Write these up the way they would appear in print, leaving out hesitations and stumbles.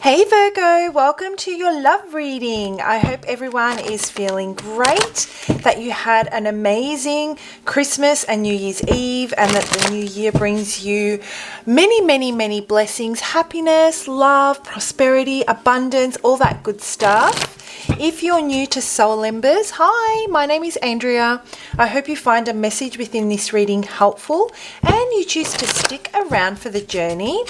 Hey Virgo, welcome to your love reading. I hope everyone is feeling great, that you had an amazing Christmas and New Year's Eve, and that the new year brings you many blessings, happiness, love, prosperity, abundance, all that good stuff. If you're new to Soul Embers, hi, my name is Andrea. I hope you find a message within this reading helpful and you choose to stick around for the journey.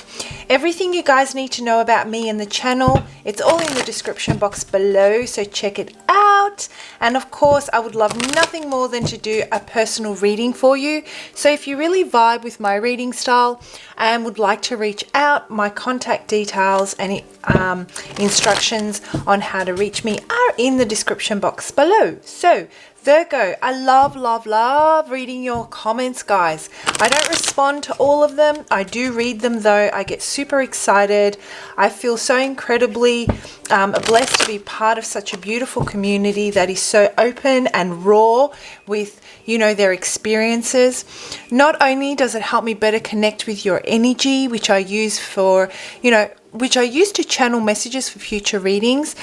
Everything you guys need to know about me and the channel, it's all in the description box below, so check it out. And of course, I would love nothing more than to do a personal reading for you. So if you really vibe with my reading style and would like to reach out, my contact details and instructions on how to reach me are in the description box below. So Virgo, I love reading your comments, guys. I don't respond to all of them. I do read them though. I get super excited. I feel so incredibly blessed to be part of such a beautiful community that is so open and raw with, you know, their experiences. Not only does it help me better connect with your energy, which I use for, which I use to channel messages for future readings,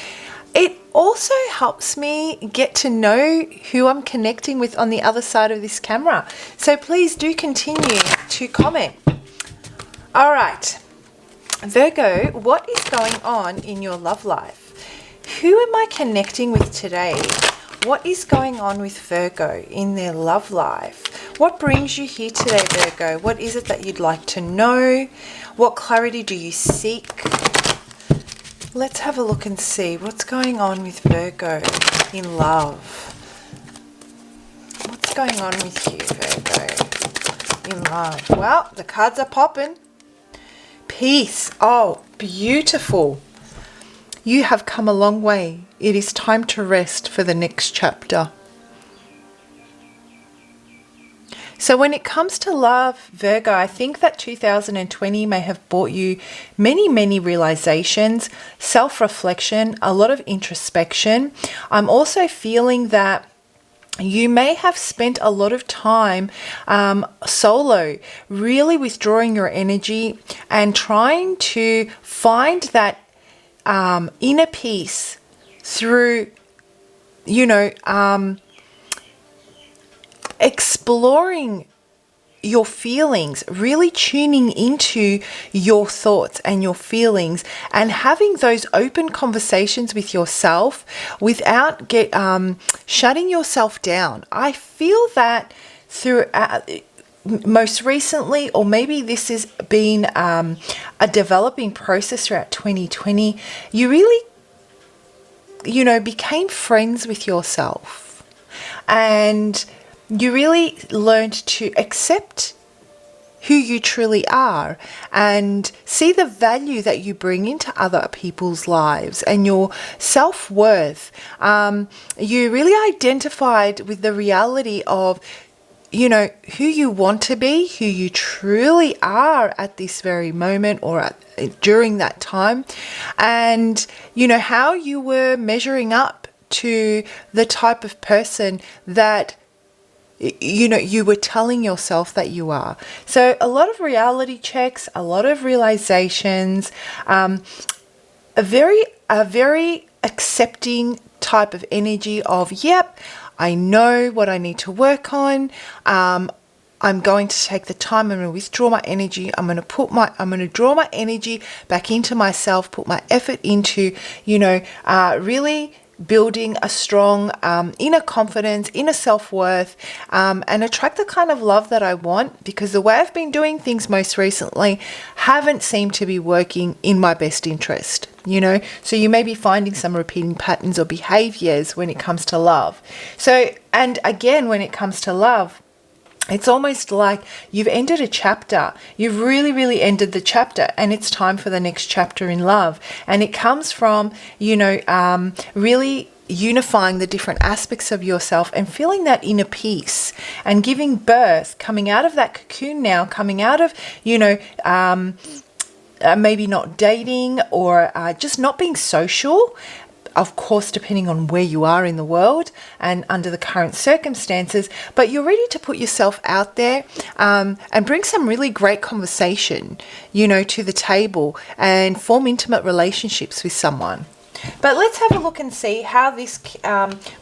it also helps me get to know who I'm connecting with on the other side of this camera. So please do continue to comment. All right, Virgo, what is going on in your love life? Who am I connecting with today? What is going on with Virgo in their love life? What brings you here today, Virgo? What is it that you'd like to know? What clarity do you seek? Let's have a look and see what's going on with Virgo in love. What's going on with you, Virgo, in love? Well, the cards are popping. Peace. Oh, beautiful. You have come a long way. It is time to rest for the next chapter. So when it comes to love, Virgo, I think that 2020 may have brought you many realizations, self-reflection, a lot of introspection. I'm also feeling that you may have spent a lot of time solo, really withdrawing your energy and trying to find that inner peace through, exploring your feelings, really tuning into your thoughts and your feelings and having those open conversations with yourself without shutting yourself down. I feel that throughout most recently, or maybe this has been a developing process throughout 2020, you really, became friends with yourself and you really learned to accept who you truly are and see the value that you bring into other people's lives and your self-worth. You really identified with the reality of, who you want to be, who you truly are at this very moment or during that time, and, how you were measuring up to the type of person that you were telling yourself that you are. So a lot of reality checks, a lot of realizations, a very accepting type of energy of, yep, I know what I need to work on. I'm going to take the time. I'm going to withdraw my energy. I'm going to draw my energy back into myself, put my effort into, really building a strong inner confidence, inner self-worth, and attract the kind of love that I want, because the way I've been doing things most recently haven't seemed to be working in my best interest, So you may be finding some repeating patterns or behaviors when it comes to love. So, and again, when it comes to love, it's almost like you've ended a chapter. You've really ended the chapter, and it's time for the next chapter in love. And it comes from, really unifying the different aspects of yourself and feeling that inner peace and giving birth, coming out of that cocoon now, coming out of, maybe not dating or just not being social, of course, depending on where you are in the world and under the current circumstances, but you're ready to put yourself out there and bring some really great conversation, to the table and form intimate relationships with someone. But let's have a look and see how this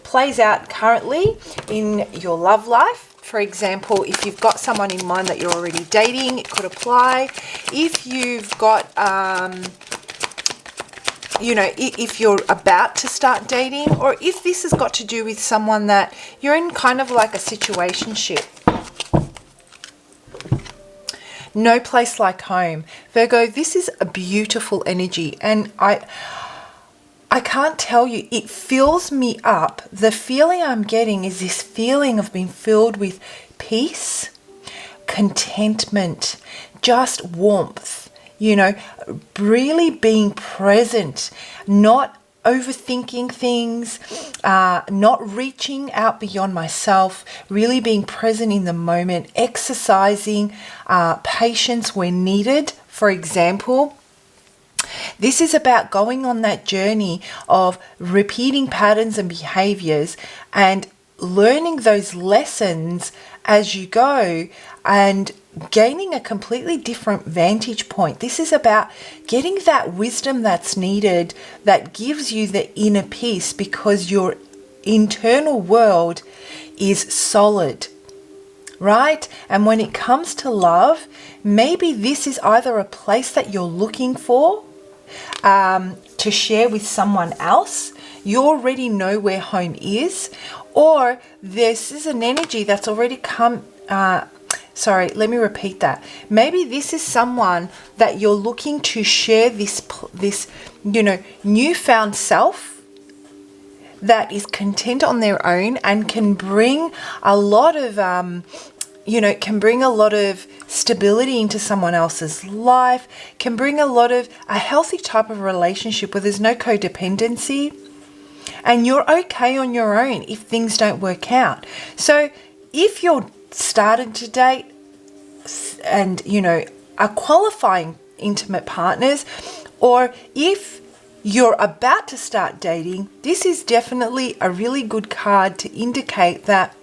plays out currently in your love life. For example, if you've got someone in mind that you're already dating, it could apply. If you've got, if you're about to start dating, or if this has got to do with someone that you're in kind of like a situationship. No place like home. Virgo, this is a beautiful energy, and I can't tell you, it fills me up. The feeling I'm getting is this feeling of being filled with peace, contentment, just warmth, really being present, not overthinking things, not reaching out beyond myself, really being present in the moment, exercising patience when needed, for example. This is about going on that journey of repeating patterns and behaviors and learning those lessons as you go and gaining a completely different vantage point. This is about getting that wisdom that's needed that gives you the inner peace because your internal world is solid, right? And when it comes to love, maybe this is either a place that you're looking for to share with someone else. You already know where home is, or this is an energy that's already come. Sorry, let me repeat that. Maybe this is someone that you're looking to share this newfound self that is content on their own and can bring a lot of stability into someone else's life, can bring a healthy type of relationship where there's no codependency, and you're okay on your own if things don't work out. So if you're started to date and, are qualifying intimate partners, or if you're about to start dating, this is definitely a really good card to indicate that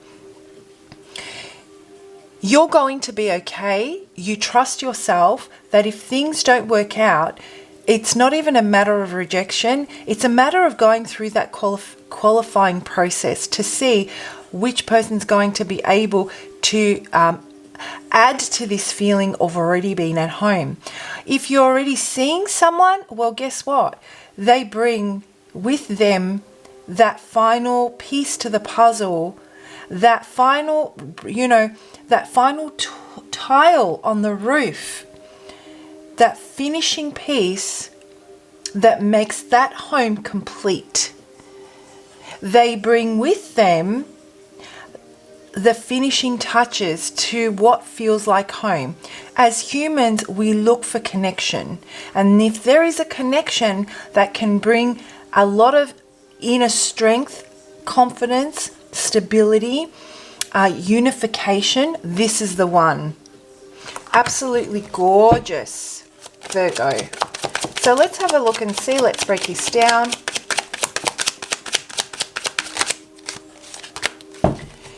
you're going to be okay. You trust yourself that if things don't work out, it's not even a matter of rejection. It's a matter of going through that qualifying process to see which person's going to be able to add to this feeling of already being at home. If you're already seeing someone, well, guess what? They bring with them that final piece to the puzzle, that final, tile on the roof, that finishing piece that makes that home complete. They bring with them the finishing touches to what feels like home. As humans, we look for connection. And if there is a connection that can bring a lot of inner strength, confidence, stability, unification, this is the one. Absolutely gorgeous, Virgo. So let's have a look and see. Let's break this down.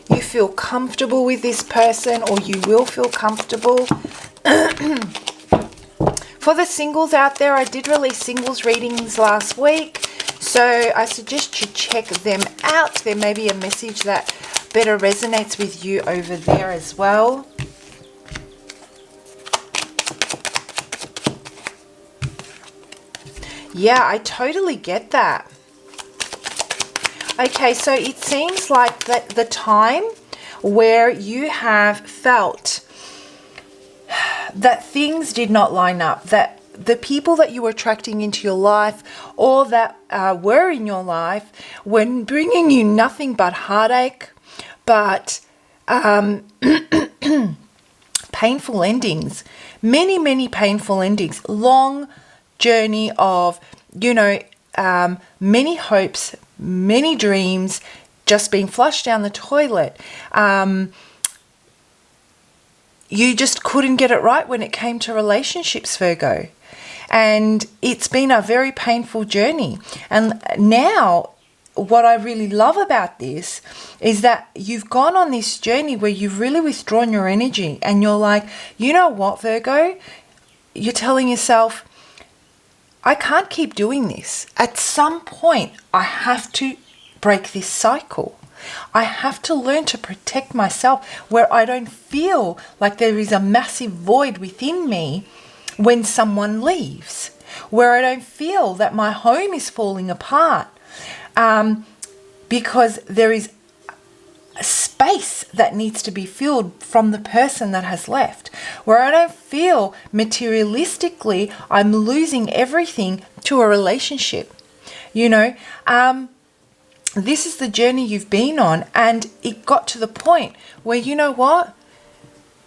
You feel comfortable with this person, or you will feel comfortable. For the singles out there, I did release singles readings last week, so I suggest you check them out. There may be a message that better resonates with you over there as well. Yeah, I totally get that. Okay, so it seems like that the time where you have felt that things did not line up, that the people that you were attracting into your life or that were in your life were bringing you nothing but heartache, but painful endings, many painful endings, long journey of, many hopes, many dreams just being flushed down the toilet. You just couldn't get it right when it came to relationships, Virgo. And it's been a very painful journey. And now, what I really love about this is that you've gone on this journey where you've really withdrawn your energy, and you're like, you know what, Virgo? You're telling yourself, I can't keep doing this. At some point, I have to break this cycle. I have to learn to protect myself where I don't feel like there is a massive void within me when someone leaves, where I don't feel that my home is falling apart, because there is a space that needs to be filled from the person that has left, where I don't feel materialistically I'm losing everything to a relationship. This is the journey you've been on, and it got to the point where, you know what?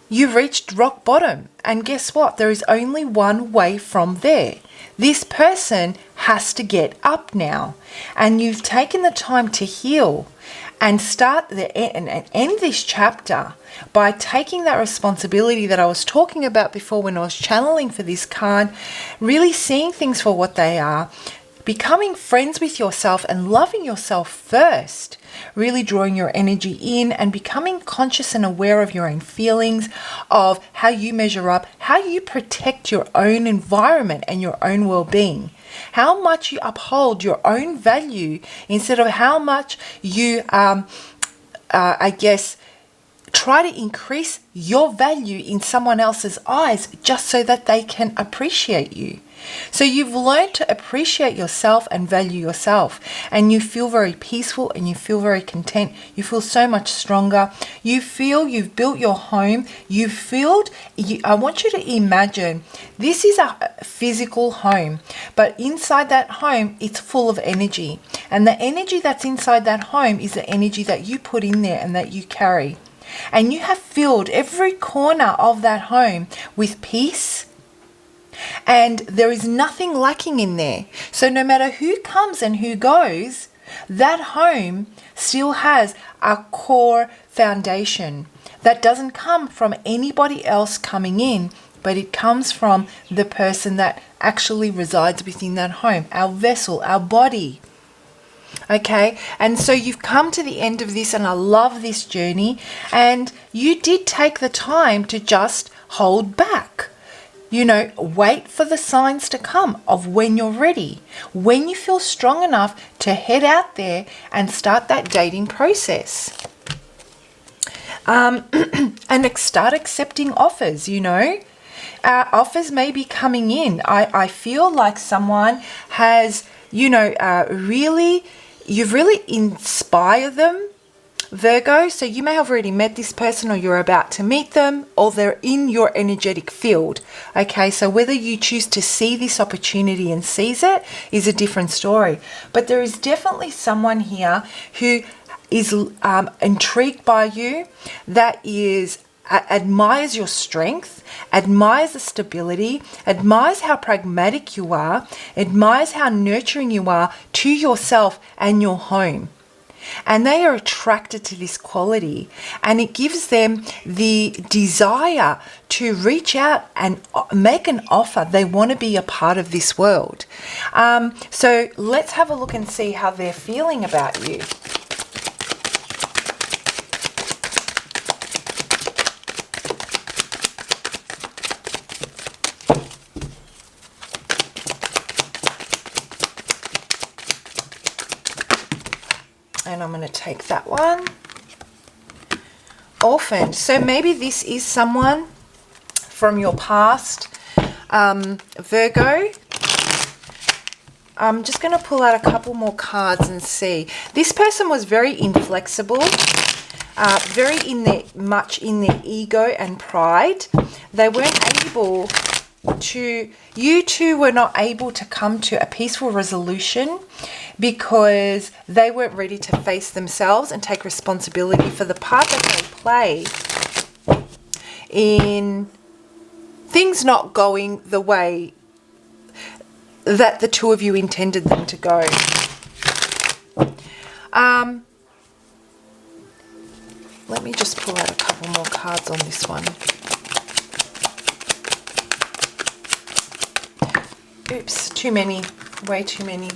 You reached rock bottom, and guess what? There is only one way from there. This person has to get up now, and you've taken the time to heal and and end this chapter by taking that responsibility that I was talking about before when I was channeling for this card, really seeing things for what they are, becoming friends with yourself and loving yourself first, really drawing your energy in and becoming conscious and aware of your own feelings, of how you measure up, how you protect your own environment and your own well-being, how much you uphold your own value instead of how much you, try to increase your value in someone else's eyes just so that they can appreciate you. So you've learned to appreciate yourself and value yourself, and you feel very peaceful and you feel very content. You feel so much stronger. You feel you've built your home. I want you to imagine this is a physical home, but inside that home, it's full of energy. And the energy that's inside that home is the energy that you put in there and that you carry. And you have filled every corner of that home with peace, and there is nothing lacking in there. So no matter who comes and who goes, that home still has a core foundation that doesn't come from anybody else coming in, but it comes from the person that actually resides within that home, our vessel, our body. Okay, and so you've come to the end of this, and I love this journey, and you did take the time to just hold back. Wait for the signs to come of when you're ready, when you feel strong enough to head out there and start that dating process. And start accepting offers, offers may be coming in. I feel like someone has, you've really inspired them, Virgo. So you may have already met this person, or you're about to meet them, or they're in your energetic field. Okay, so whether you choose to see this opportunity and seize it is a different story. But there is definitely someone here who is intrigued by you, that admires your strength, admires the stability, admires how pragmatic you are, admires how nurturing you are to yourself and your home. And they are attracted to this quality, and it gives them the desire to reach out and make an offer. They want to be a part of this world. So let's have a look and see how they're feeling about you. And I'm going to take that one. Orphaned. So maybe this is someone from your past, Virgo. I'm just going to pull out a couple more cards and see. This person was very inflexible, much in their ego and pride. They weren't able to, you two were not able to come to a peaceful resolution because they weren't ready to face themselves and take responsibility for the part that they play in things not going the way that the two of you intended them to go. Let me just pull out a couple more cards on this one. Oops, too many, way too many.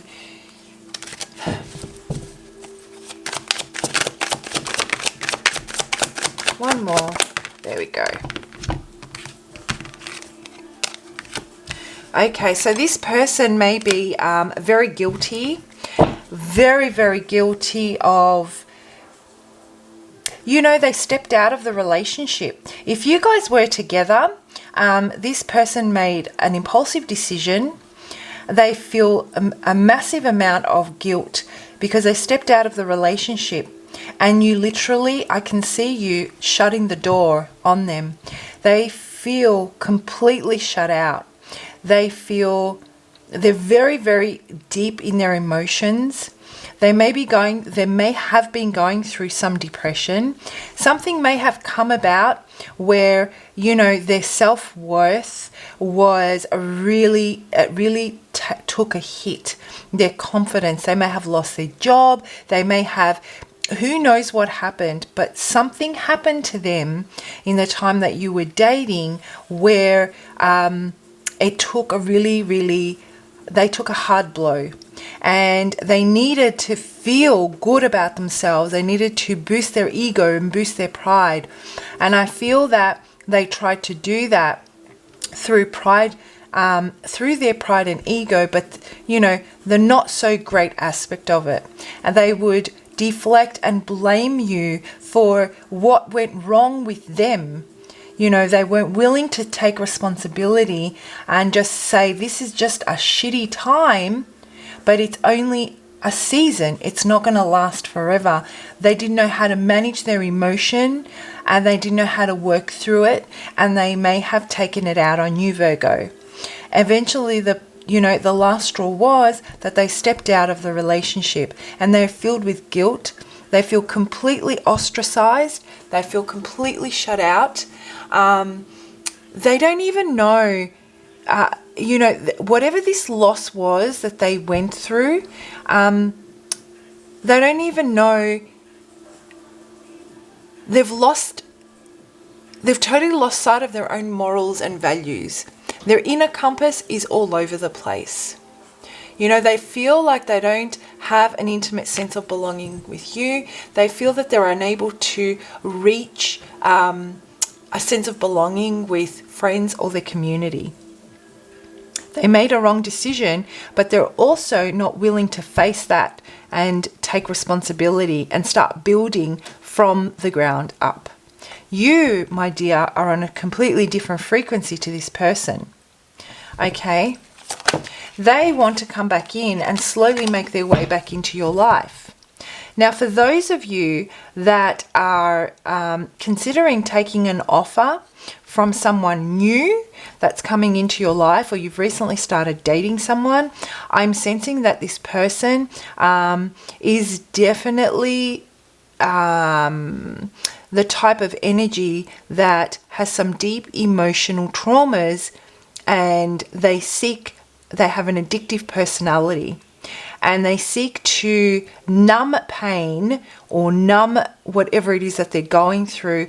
One more. There we go. Okay, so this person may be very guilty, very, very guilty of, you know, they stepped out of the relationship. If you guys were together, this person made an impulsive decision. They feel a massive amount of guilt because they stepped out of the relationship. And you literally, I can see you shutting the door on them. They feel completely shut out. They feel they're very, very deep in their emotions. They may have been going through some depression. Something may have come about where, you know, their self-worth was took a hit. Their confidence, they may have lost their job. They may have, who knows what happened, but something happened to them in the time that you were dating where it took they took a hard blow, and they needed to feel good about themselves. They needed to boost their ego and boost their pride. And I feel that they tried to do that through pride, through their pride and ego, but, you know, the not so great aspect of it. And they would deflect and blame you for what went wrong with them. You know, they weren't willing to take responsibility and just say, this is just a shitty time, but it's only a season. It's not going to last forever. They didn't know how to manage their emotion, and they didn't know how to work through it, and they may have taken it out on you, Virgo. Eventually, the last straw was that they stepped out of the relationship, and they're filled with guilt. They feel completely ostracized. They feel completely shut out. They don't even know, whatever this loss was that they went through, they don't even know. They've totally lost sight of their own morals and values. Their inner compass is all over the place. You know, they feel like they don't have an intimate sense of belonging with you. They feel that they're unable to reach a sense of belonging with friends or their community. They made a wrong decision, but they're also not willing to face that and take responsibility and start building from the ground up. You, my dear, are on a completely different frequency to this person. Okay? They want to come back in and slowly make their way back into your life. Now, for those of you that are considering taking an offer from someone new that's coming into your life, or you've recently started dating someone, I'm sensing that this person is definitely the type of energy that has some deep emotional traumas, and they have an addictive personality, and they seek to numb pain or numb whatever it is that they're going through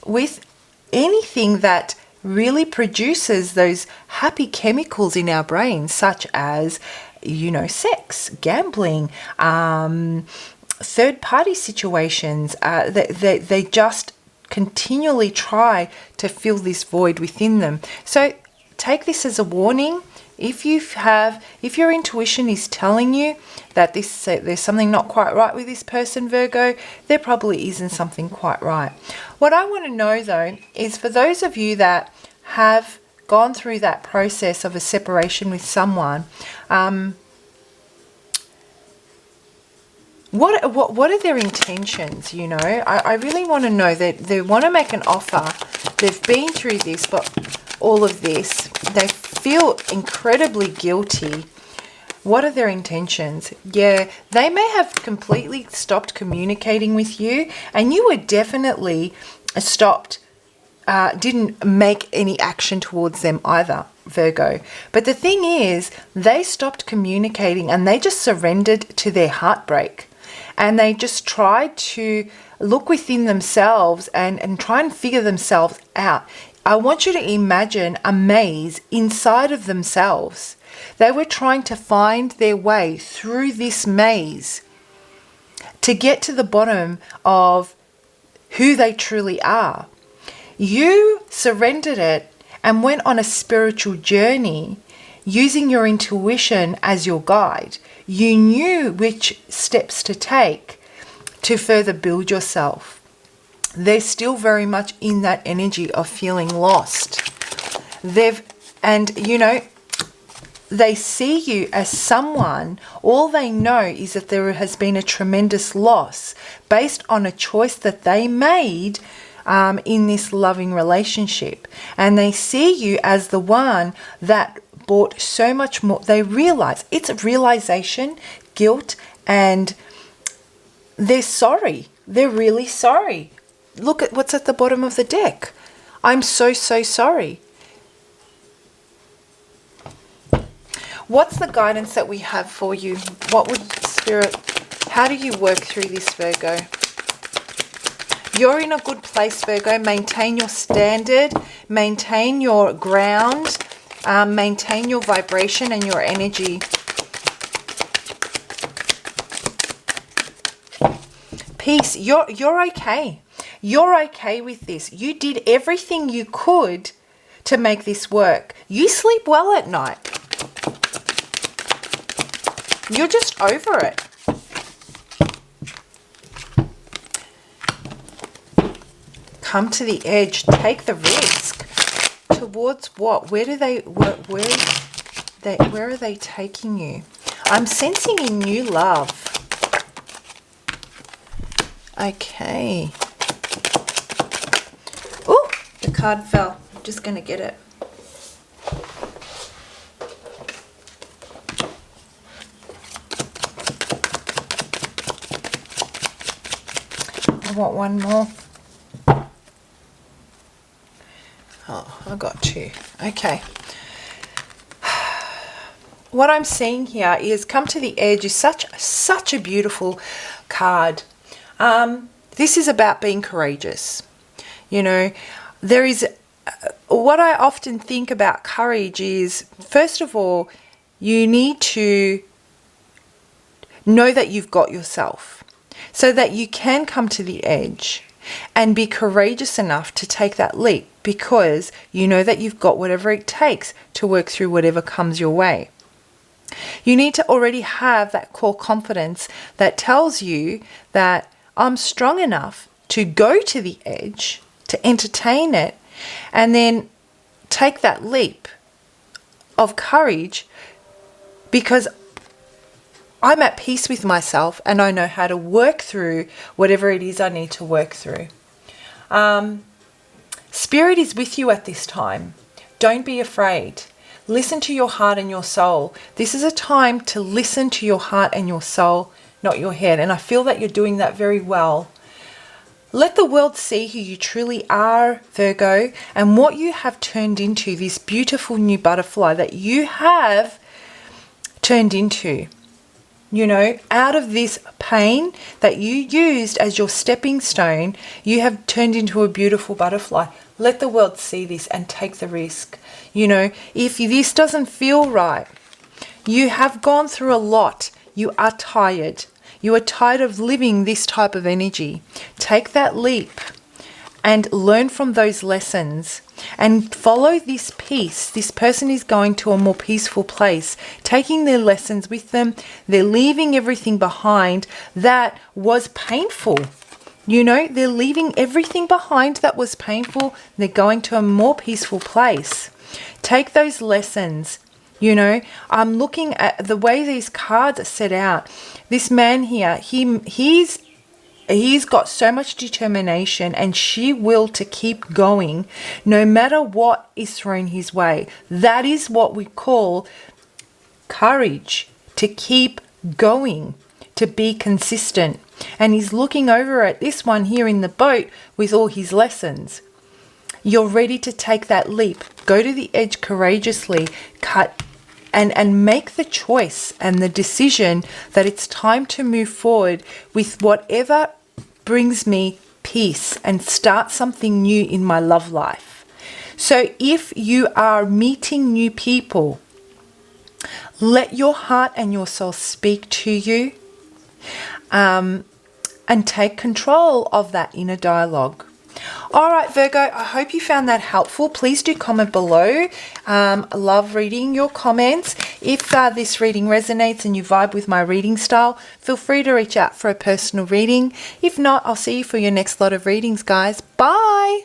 with anything that really produces those happy chemicals in our brains, such as, you know, sex, gambling, third-party situations. They just continually try to fill this void within them. So take this as a warning. If your intuition is telling you that there's something not quite right with this person, Virgo, there probably isn't something quite right. What I want to know, though, is for those of you that have gone through that process of a separation with someone, what are their intentions? You know, I really want to know that they want to make an offer. They've been through this, but all of this, they feel incredibly guilty. What are their intentions? Yeah, they may have completely stopped communicating with you, and you were definitely didn't make any action towards them either, Virgo. But the thing is, they stopped communicating and they just surrendered to their heartbreak. And they just tried to look within themselves and try and figure themselves out. I want you to imagine a maze inside of themselves. They were trying to find their way through this maze to get to the bottom of who they truly are. You surrendered it and went on a spiritual journey using your intuition as your guide. You knew which steps to take to further build yourself. They're still very much in that energy of feeling lost. They see you as someone, all they know is that there has been a tremendous loss based on a choice that they made in this loving relationship. And they see you as the one that brought so much more. They realize it's a realization, guilt, and they're sorry. They're really sorry. Look at what's at the bottom of the deck. I'm so sorry. What's the guidance that we have for you? What would Spirit, how do you work through this, Virgo? You're in a good place, Virgo. Maintain your standard, maintain your ground, maintain your vibration and your energy. Peace. You're okay. You're okay with this. You did everything you could to make this work. You sleep well at night. You're just over it. Come to the edge. Take the risk. Towards what? Where are they taking you? I'm sensing a new love. Okay. Oh, the card fell. I'm just going to get it. I want one more. Oh, I got two. Okay. What I'm seeing here is come to the edge is such a beautiful card. This is about being courageous. You know, there is what I often think about courage is, first of all, you need to know that you've got yourself so that you can come to the edge and be courageous enough to take that leap because you know that you've got whatever it takes to work through whatever comes your way. You need to already have that core confidence that tells you that I'm strong enough to go to the edge, to entertain it, and then take that leap of courage because I'm at peace with myself and I know how to work through whatever it is I need to work through. Spirit is with you at this time. Don't be afraid. Listen to your heart and your soul. This is a time to listen to your heart and your soul, not your head. And I feel that you're doing that very well. Let the world see who you truly are, Virgo, and what you have turned into, this beautiful new butterfly that you have turned into. You know, out of this pain that you used as your stepping stone, you have turned into a beautiful butterfly. Let the world see this and take the risk. You know, if this doesn't feel right, you have gone through a lot. You are tired. You are tired of living this type of energy. Take that leap and learn from those lessons and follow this peace. This person is going to a more peaceful place, taking their lessons with them. They're leaving everything behind that was painful. You know, they're leaving everything behind that was painful. They're going to a more peaceful place. Take those lessons. You know, I'm looking at the way these cards are set out. This man here, he's got so much determination and sheer will to keep going no matter what is thrown his way. That is what we call courage, to keep going, to be consistent. And he's looking over at this one here in the boat with all his lessons. You're ready to take that leap. Go to the edge courageously, cut and make the choice and the decision that it's time to move forward with whatever brings me peace and start something new in my love life. So if you are meeting new people, let your heart and your soul speak to you, and take control of that inner dialogue. All right, Virgo, I hope you found that helpful. Please do comment below. I love reading your comments. If this reading resonates and you vibe with my reading style, feel free to reach out for a personal reading. If not, I'll see you for your next lot of readings, guys. Bye.